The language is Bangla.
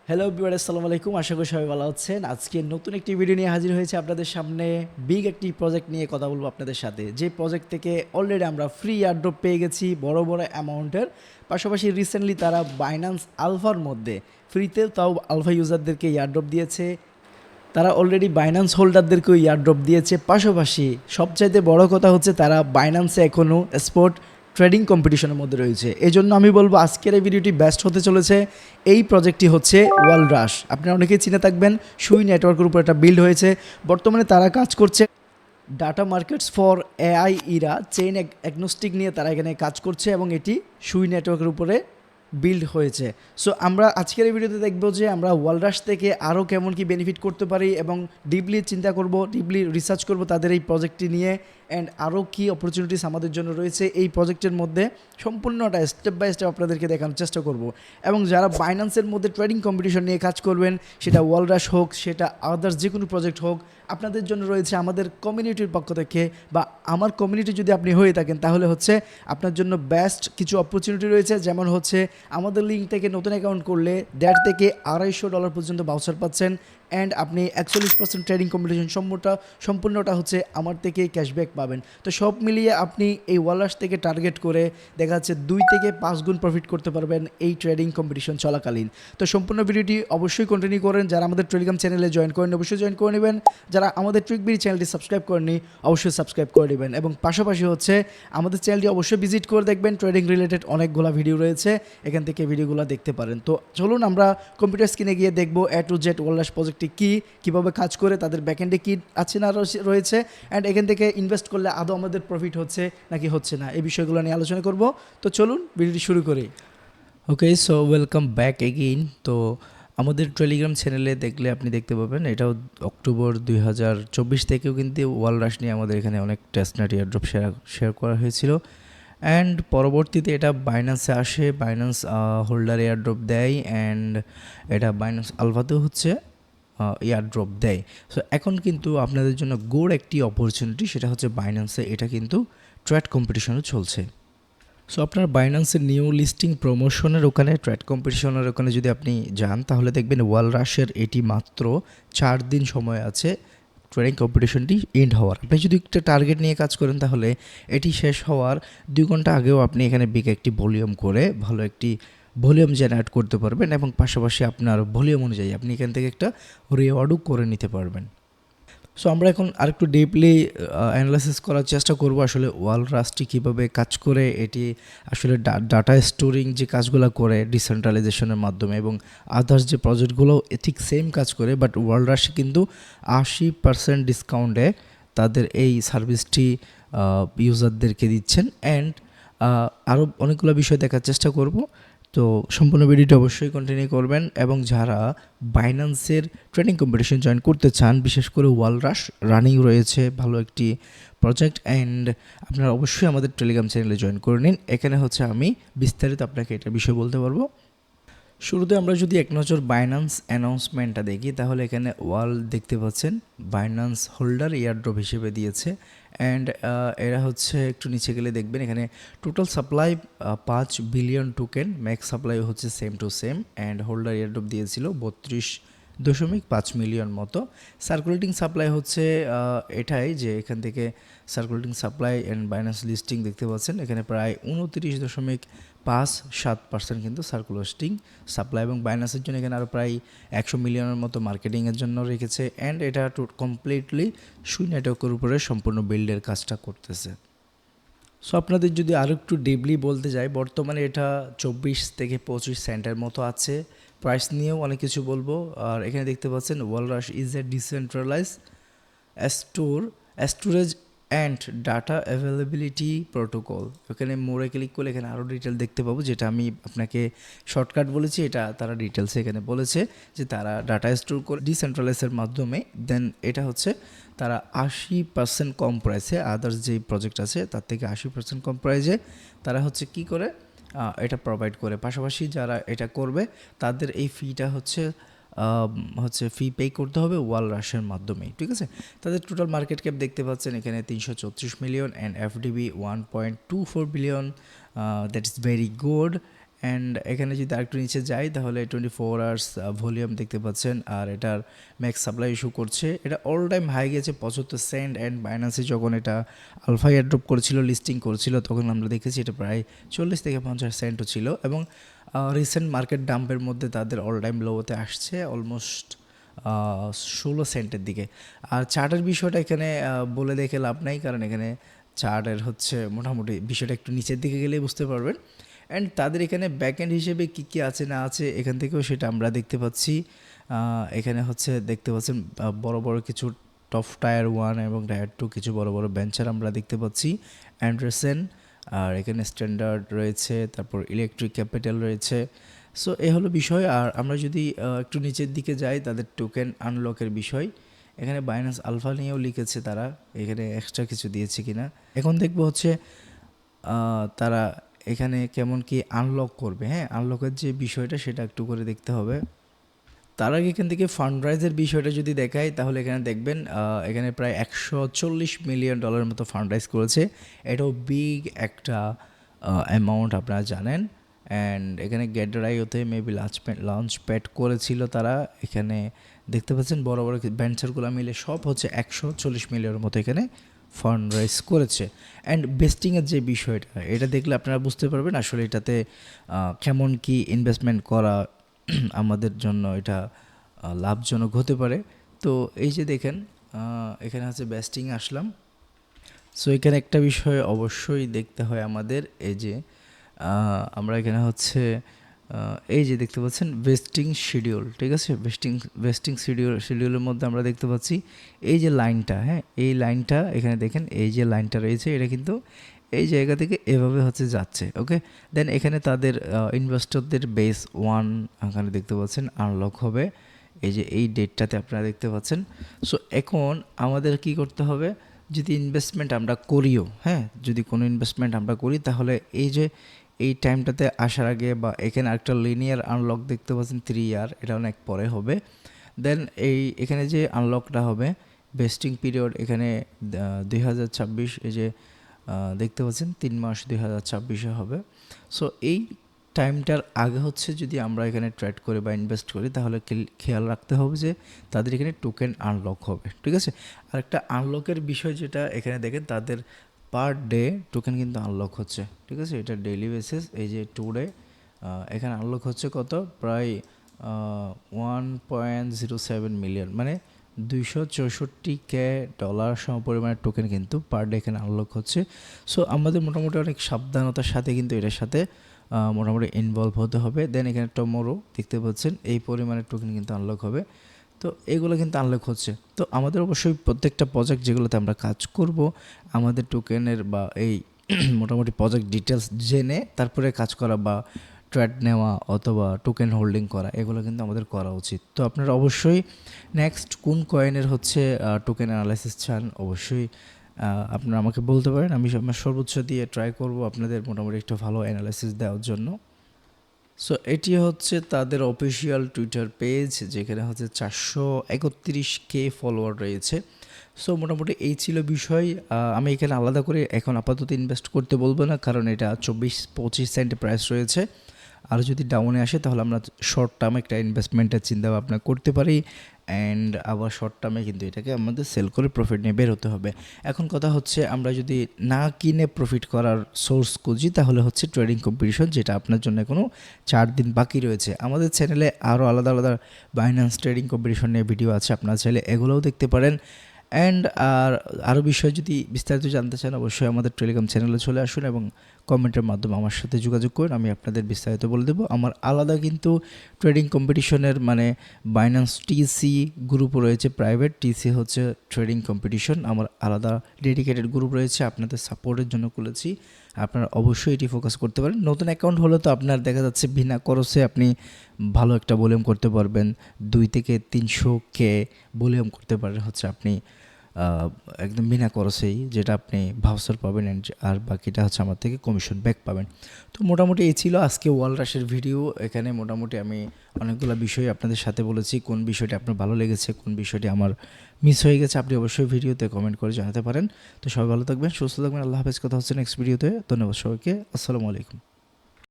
হ্যালো এভরিওয়ান, আসসালামু আলাইকুম। আশা করি সবাই ভালো আছেন। আজকে নতুন একটি ভিডিও নিয়ে হাজির হয়েছে আপনাদের সামনে। বিগ একটি প্রজেক্ট নিয়ে কথা বলবো আপনাদের সাথে, যে প্রজেক্ট থেকে অলরেডি আমরা ফ্রি এয়ারড্রপ পেয়ে গেছি বড় বড় অ্যামাউন্টের। পাশাপাশি রিসেন্টলি তারা বাইন্যান্স আলফার মধ্যে ফ্রিতে, তাও আলফা ইউজারদেরকে এয়ারড্রপ দিয়েছে। তারা অলরেডি বাইন্যান্স হোল্ডারদেরকেও এয়ারড্রপ দিয়েছে। পাশাপাশি সবচাইতে বড় কথা হচ্ছে তারা বাইন্যান্সে এখনও স্পট ট্রেডিং কম্পিটিশনের মধ্যে রয়েছে। এই জন্য আমি বলবো আজকের এই ভিডিওটি বেস্ট হতে চলেছে। এই প্রজেক্টটি হচ্ছে ওয়ালরাশ। আপনারা অনেকেই চিনে থাকবেন, সুই নেটওয়ার্কের উপর একটা বিল্ড হয়েছে। বর্তমানে তারা কাজ করছে data markets for AI Ira chain agnostic নিয়ে তারা এখানে কাজ করছে, এবং এটি সুই নেটওয়ার্কের উপরে বিল্ড হয়েছে। সো আমরা আজকের এই ভিডিওতে দেখব যে আমরা ওয়ালরাশ থেকে আরও কেমন কি বেনিফিট করতে পারি, এবং ডিপলি চিন্তা করব, ডিপলি রিসার্চ করব তাদের এই প্রজেক্টটি নিয়ে, অ্যান্ড আরও কী অপরচুনিটিস আমাদের জন্য রয়েছে এই প্রজেক্টের মধ্যে। সম্পূর্ণটা স্টেপ বাই স্টেপ আপনাদেরকে দেখানোর চেষ্টা করব। এবং যারা বাইন্যান্সের মধ্যে ট্রেডিং কম্পিটিশন নিয়ে কাজ করবেন, সেটা ওয়ালরাশ হোক, সেটা আদার্স যে কোনো প্রজেক্ট হোক, আপনাদের জন্য রয়েছে আমাদের কমিউনিটির পক্ষ থেকে, বা আমার কমিউনিটি যদি আপনি হয়ে থাকেন, তাহলে হচ্ছে আপনার জন্য বেস্ট কিছু অপরচুনিটি রয়েছে। যেমন হচ্ছে আমাদের লিঙ্ক থেকে নতুন অ্যাকাউন্ট করলে $1.5 থেকে $250 পর্যন্ত ভাউচার পাচ্ছেন, অ্যান্ড আপনি 41% ট্রেডিং কম্পিটিশন সম্পূর্ণটা হচ্ছে আমার থেকে ক্যাশব্যাক পাবেন। তো সব মিলিয়ে আপনি এই ওয়ালার্স থেকে টার্গেট করে দেখা যাচ্ছে 2 থেকে 5 গুণ প্রফিট করতে পারবেন এই ট্রেডিং কম্পিটিশন চলাকালীন। তো সম্পূর্ণ ভিডিওটি অবশ্যই কন্টিনিউ করেন। যারা আমাদের টেলিগ্রাম চ্যানেলে জয়েন করেন অবশ্যই জয়েন করে নেবেন। যারা আমাদের ট্রিকবিডি চ্যানেলটি সাবস্ক্রাইব করেননি অবশ্যই সাবস্ক্রাইব করে নেবেন। এবং পাশাপাশি হচ্ছে আমাদের চ্যানেলটি অবশ্যই ভিজিট করে দেখবেন। ট্রেডিং রিলেটেড অনেকগুলো ভিডিও রয়েছে, এখান থেকে ভিডিওগুলো দেখতে পারেন। তো চলুন আমরা কম্পিউটার স্ক্রিনে গিয়ে দেখবো A to Z ওয়ালরাশ প্রজেক্টটি কী, কীভাবে কাজ করে, তাদের ব্যাকএন্ডে কী আছে না রয়েছে, অ্যান্ড এখান থেকে ইনভেস্ট করলে আদৌ আমাদের প্রফিট হচ্ছে নাকি হচ্ছে না, এই বিষয়গুলো নিয়ে আলোচনা করব। তো চলুন ভিডিওটি শুরু করি। ওকে, সো ওয়েলকাম ব্যাক এগেইন। তো আমাদের টেলিগ্রাম চ্যানেলে দেখলে আপনি দেখতে পাবেন, এটাও অক্টোবর 2024 থেকেও কিন্তু ওয়ালরাশ নিয়ে আমাদের এখানে অনেক টেস্টনেট এয়ারড্রপ শেয়ার করা হয়েছিল। অ্যান্ড পরবর্তীতে এটা বাইন্যান্সে আসে, বাইন্যান্স হোল্ডার এয়ারড্রপ দেয়, অ্যান্ড এটা বাইন্যান্স আলফাতেও হচ্ছে এয়ারড্রপ দেয়। সো এখন কিন্তু আপনাদের জন্য গোড় একটি অপরচুনিটি, সেটা হচ্ছে বাইন্যান্সে এটা কিন্তু ট্রেড কম্পিটিশনও চলছে। সো আপনার বাইন্যান্সের নিউ লিস্টিং প্রমোশনের ওখানে, ট্রেড কম্পিটিশনের ওখানে যদি আপনি যান, তাহলে দেখবেন ওয়ালরাশের এটি মাত্র 4 দিন সময় আছে ট্রেডিং কম্পিটিশনটি এন্ড হওয়ার। আপনি যদি একটা টার্গেট নিয়ে কাজ করেন, তাহলে এটি শেষ হওয়ার 2 ঘন্টা আগেও আপনি এখানে বিগ একটি ভলিউম করে ভালো একটি ভলিউম জেনারেট করতে পারবেন, এবং পাশাপাশি আপনার ভলিউম অনুযায়ী আপনি এখান থেকে একটা রিওয়ার্ডও করে নিতে পারবেন। সো আমরা এখন আরেকটু ডিপলি অ্যানালাইসিস করার চেষ্টা করব আসলে ওয়ালরাশটি কীভাবে কাজ করে। এটি আসলে ডাটা স্টোরিং যে কাজগুলো করে ডিসেন্ট্রালাইজেশনের মাধ্যমে, এবং আদার্স যে প্রজেক্টগুলো ঠিক সেম কাজ করে, বাট ওয়ালরাশ কিন্তু 80% ডিসকাউন্টে তাদের এই সার্ভিসটি ইউজারদেরকে দিচ্ছেন। অ্যান্ড আরও অনেকগুলো বিষয় দেখার চেষ্টা করব। তো সম্পূর্ণ ভিডিওটি অবশ্যই কন্টিনিউ করবেন। এবং যারা বাইন্যান্সের ট্রেডিং কম্পিটিশন জয়েন করতে চান, বিশেষ করে ওয়ালরাশ রানিং রয়েছে ভালো একটি প্রজেক্ট, অ্যান্ড আপনারা অবশ্যই আমাদের টেলিগ্রাম চ্যানেলে জয়েন করে নিন। এখানে হচ্ছে আমি বিস্তারিত আপনাকে এটা বিষয় বলতে পারবো। শুরুতে আমরা যদি এক নজর বাইন্যান্স অ্যানাউন্সমেন্টটা দেখি, তাহলে এখানে ওয়াল দেখতে পাচ্ছেন বাইন্যান্স হোল্ডার এয়ারড্রপ হিসেবে দিয়েছে। অ্যান্ড এরা হচ্ছে একটু নিচে গেলে দেখবেন এখানে total supply 5 billion token, max supply হচ্ছে same to same, and holder airdrop দিয়েছিল 32.5 মিলিয়ন মতো। সার্কুলেটিং সাপ্লাই হচ্ছে এটাই, যে এখান থেকে circulating supply and Binance listing দেখতে পাচ্ছেন এখানে প্রায় 29.57% কিন্তু সার্কুলেটিং সাপ্লাই, এবং বাইন্যান্সের জন্য এখানে আরও প্রায় 100 মিলিয়নের মতো মার্কেটিংয়ের জন্য রেখেছে। অ্যান্ড এটা কমপ্লিটলি সুই নেটওয়ার্কের উপরে সম্পূর্ণ বিল্ডের কাজটা করতেছে। সো আপনাদের যদি আরও একটু ডিপলি বলতে যাই, বর্তমানে এটা 24 থেকে 25 সেন্টের মতো আছে। প্রাইস নিয়েও অনেক কিছু বলবো। আর এখানে দেখতে পাচ্ছেন Walrus is a decentralise storage and data availability protocol. ওখানে মোড়ে ক্লিক করলে এখানে আরও ডিটেল দেখতে পাবো, যেটা আমি আপনাকে শর্টকাট বলেছি, এটা তারা ডিটেলসে এখানে বলেছে যে তারা ডাটা স্টোর করে ডিসেন্ট্রালাইজের মাধ্যমে, দেন এটা হচ্ছে তারা 80% কম প্রাইসে, আদার্স যেই প্রজেক্ট আছে তার থেকে 80% কম প্রাইসে তারা হচ্ছে কি করে এটা প্রোভাইড করে। পাশাপাশি যারা এটা করবে তাদের এই ফিটা হচ্ছে ফি পে করতে হবে ওয়ালরাশের মাধ্যমে, ঠিক আছে। তাদের টোটাল মার্কেট ক্যাপ দেখতে পাচ্ছেন এখানে 334 million, and FDB 1.24 billion, that is very good. And এখানে যদি আরেকটু নিচে যাই তাহলে 24 আওয়ার্স ভলিউম দেখতে পাচ্ছেন, আর এটার ম্যাক্স সাপ্লাই ইস্যু করছে। এটা অল টাইম হাই গেছে 75 সেন্ট, অ্যান্ড বাইন্যান্সে যখন এটা আলফা এয়ারড্রপ করেছিল, লিস্টিং করেছিল, তখন আমরা দেখেছি এটা প্রায় 40 থেকে 50 সেন্টও ছিল, এবং রিসেন্ট মার্কেট ডাম্পের মধ্যে তাদের অল টাইম লোতে আসছে অলমোস্ট 16 সেন্টের দিকে। আর চার্টের বিষয়টা এখানে বলে দেখে লাভ নাই, কারণ এখানে চার্টের হচ্ছে মোটামুটি বিষয়টা একটু নিচের দিকে গেলেই বুঝতে পারবেন। অ্যান্ড তাদের এখানে ব্যাকএন্ড হিসেবে কী কী আছে না আছে এখান থেকেও সেটা আমরা দেখতে পাচ্ছি। এখানে হচ্ছে দেখতে পাচ্ছেন বড় বড় কিছু টপ টায়ার 1 এবং টায়ার 2 কিছু বড় বড় বেঞ্চার আমরা দেখতে পাচ্ছি, অ্যান্ডারসন, আর এখানে স্ট্যান্ডার্ড রয়েছে, তারপর ইলেকট্রিক ক্যাপিটাল রয়েছে। সো এই হলো বিষয়। আর আমরা যদি একটু নিচের দিকে যাই, তাদের টোকেন আনলকের বিষয়, এখানে বাইন্যান্স আলফা নিয়েও লিখেছে তারা, এখানে এক্সট্রা কিছু দিয়েছে কিনা। এখন দেখবো হচ্ছে তারা এখানে কেমন কি আনলক করবে। হ্যাঁ, আনলকের যে বিষয়টা সেটা একটু করে দেখতে হবে। তার আগে এখান থেকে ফান্ডরাইজের বিষয়টা যদি দেখায় তাহলে এখানে দেখবেন এখানে প্রায় $140 মিলিয়ন মতো ফান্ডরাইজ করেছে। এটাও বিগ একটা অ্যামাউন্ট, আপনারা জানেন। অ্যান্ড এখানে গ্যাডারাইওতে মেবি লঞ্চ প্যাড করেছিল তারা। এখানে দেখতে পাচ্ছেন বড় বড় ভেঞ্চারগুলো মিলে সব হচ্ছে 140 মিলিয়নের মতো এখানে ফান্ড রাইজ করেছে। অ্যান্ড বেস্টিংয়ের যে বিষয়টা, এটা দেখলে আপনারা বুঝতে পারবেন আসলে এটাতে কেমন কি ইনভেস্টমেন্ট করা আমাদের জন্য এটা লাভজনক হতে পারে। তো এই যে দেখেন এখানে হচ্ছে বেস্টিংয়ে আসলাম। সো এখানে একটা বিষয় অবশ্যই দেখতে হয় আমাদের, এই যে আমরা এখানে হচ্ছে এই যে দেখতে পাচ্ছেন ভেস্টিং শিডিউল, ঠিক আছে। ভেস্টিং শিডিউলের মধ্যে আমরা দেখতে পাচ্ছি এই যে লাইনটা, হ্যাঁ এই লাইনটা এখানে দেখেন, এই যে লাইনটা রয়েছে এটা কিন্তু এই জায়গা থেকে এভাবে হচ্ছে যাচ্ছে। ওকে, দেন এখানে তাদের ইনভেস্টরদের বেস 1 এখানে দেখতে পাচ্ছেন আনলক হবে এই যে এই ডেটটাতে আপনারা দেখতে পাচ্ছেন। সো এখন আমাদের কি করতে হবে, যদি ইনভেস্টমেন্ট আমরা করিও, হ্যাঁ যদি কোনো ইনভেস্টমেন্ট আমরা করি, তাহলে এই যে এই টাইমটাতে আসার আগে বা এখানে একটা লিনিয়ার আনলক দেখতে পাচ্ছেন 3 ইয়ার, এটা অনেক পরে হবে। দেন এখানে যে আনলকটা হবে ভেস্টিং পিরিয়ড এখানে 2026, এই যে দেখতে পাচ্ছেন 3 মাস 2026-এ হবে। সো এই টাইমটার আগে হচ্ছে যদি আমরা এখানে ট্রেড করি বা ইনভেস্ট করি, তাহলে খেয়াল রাখতে হবে যে তাদের এখানে টোকেন আনলক হবে, ঠিক আছে। আর একটা আনলকের বিষয় যেটা এখানে দেখেন, তাদের পার ডে টোকেন কিন্তু আনলক হচ্ছে, ঠিক আছে। এটা ডেইলি বেসিস, এই যে টুডে এখানে আনলক হচ্ছে কত, প্রায় 1.07 মিলিয়ন, মানে $264,000 সমপরিমাণের টোকেন কিন্তু পার ডে এখানে আনলক হচ্ছে। সো আমাদের মোটামুটি অনেক সাবধানতার সাথে কিন্তু এটার সাথে মোটামুটি ইনভলভ হতে হবে। দেন এখানে টমোরো দেখতে পাচ্ছেন এই পরিমাণের টোকেন কিন্তু আনলক হবে। তো এগুলো কিন্তু আনলক হচ্ছে। তো আমাদের অবশ্যই প্রত্যেকটা প্রজেক্ট যেগুলোতে আমরা কাজ করব, আমাদের টোকেনের বা এই মোটামুটি প্রজেক্ট ডিটেলস জেনে তারপরে কাজ করা বা ট্রেড নেওয়া অথবা টোকেন হোল্ডিং করা, এগুলো কিন্তু আমাদের করা উচিত। তো আপনারা অবশ্যই নেক্সট কোন কয়েনের হচ্ছে টোকেন অ্যানালাইসিস চান, অবশ্যই আপনারা আমাকে বলতে পারেন। আমি আমার সর্বোচ্চ দিয়ে ট্রাই করব আপনাদের মোটামুটি একটু ভালো অ্যানালাইসিস দেওয়ার জন্য। সো এটি হচ্ছে তাদের অফিসিয়াল টুইটার পেজ, যেখানে হচ্ছে 431K ফলোয়ার রয়েছে। সো মোটামুটি এই ছিল বিষয়। আমি এখানে আলাদা করে এখন আপাতত ইনভেস্ট করতে বলবো না, কারণ এটা 24-25 সেন্ট প্রাইস রয়েছে। আর যদি ডাউনে আসে তাহলে আমরা শর্ট টার্মে একটা ইনভেস্টমেন্টের চিন্তা ভাবনা করতে পারি, অ্যান্ড আবার শর্ট টার্মে কিন্তু এটাকে আমাদের সেল করে প্রফিট নিয়ে বের হতে হবে। এখন কথা হচ্ছে আমরা যদি না কিনে প্রফিট করার সোর্স খুঁজি, তাহলে হচ্ছে ট্রেডিং কম্পিটিশন, যেটা আপনার জন্য কোনো 4 দিন বাকি রয়েছে। আমাদের চ্যানেলে আরও আলাদা আলাদা বাইন্যান্স ট্রেডিং কম্পিটিশন নিয়ে ভিডিও আছে, আপনারা চাইলে এগুলোও দেখতে পারেন। অ্যান্ড আরও বিষয় যদি বিস্তারিত জানতে চান, অবশ্যই আমাদের টেলিগ্রাম চ্যানেলে চলে আসুন এবং কমেন্টের মাধ্যমে আমার সাথে যোগাযোগ করুন, আমি আপনাদের বিস্তারিত বলে দেবো। আমার আলাদা কিন্তু ট্রেডিং কম্পিটিশনের মানে বাইন্যান্স টিসি গ্রুপও রয়েছে, প্রাইভেট টিসি হচ্ছে ট্রেডিং কম্পিটিশন, আমার আলাদা ডেডিকেটেড গ্রুপ রয়েছে, আপনাদের সাপোর্টের জন্য খুলেছি। আপনারা অবশ্যই এটি ফোকাস করতে পারেন। নতুন অ্যাকাউন্ট হলে তো আপনার দেখা যাচ্ছে বিনা খরচে আপনি ভালো একটা ভলিউম করতে পারবেন, 2 থেকে 300K ভলিউম করতে পারেন হচ্ছে আপনি একদম বিনা খরচেই, যেটা আপনি ভাউচার পাবেন, আর বাকিটা হচ্ছে আমার থেকে কমিশন ব্যাক পাবেন। তো মোটামুটি এই ছিল আজকে ওয়াল রাশের ভিডিও। এখানে মোটামুটি আমি অনেকগুলো বিষয় আপনাদের সাথে বলেছি, কোন বিষয়টি আপনার ভালো লেগেছে, কোন বিষয়টি আমার মিস হয়ে গেছে, আপনি অবশ্যই ভিডিওতে কমেন্ট করে জানাতে পারেন। তো সবাই ভালো থাকবেন, সুস্থ থাকবেন, আল্লাহ হাফেজ। কথা হচ্ছে নেক্সট ভিডিওতে। ধন্যবাদ সবাইকে, আসসালামু আলাইকুম।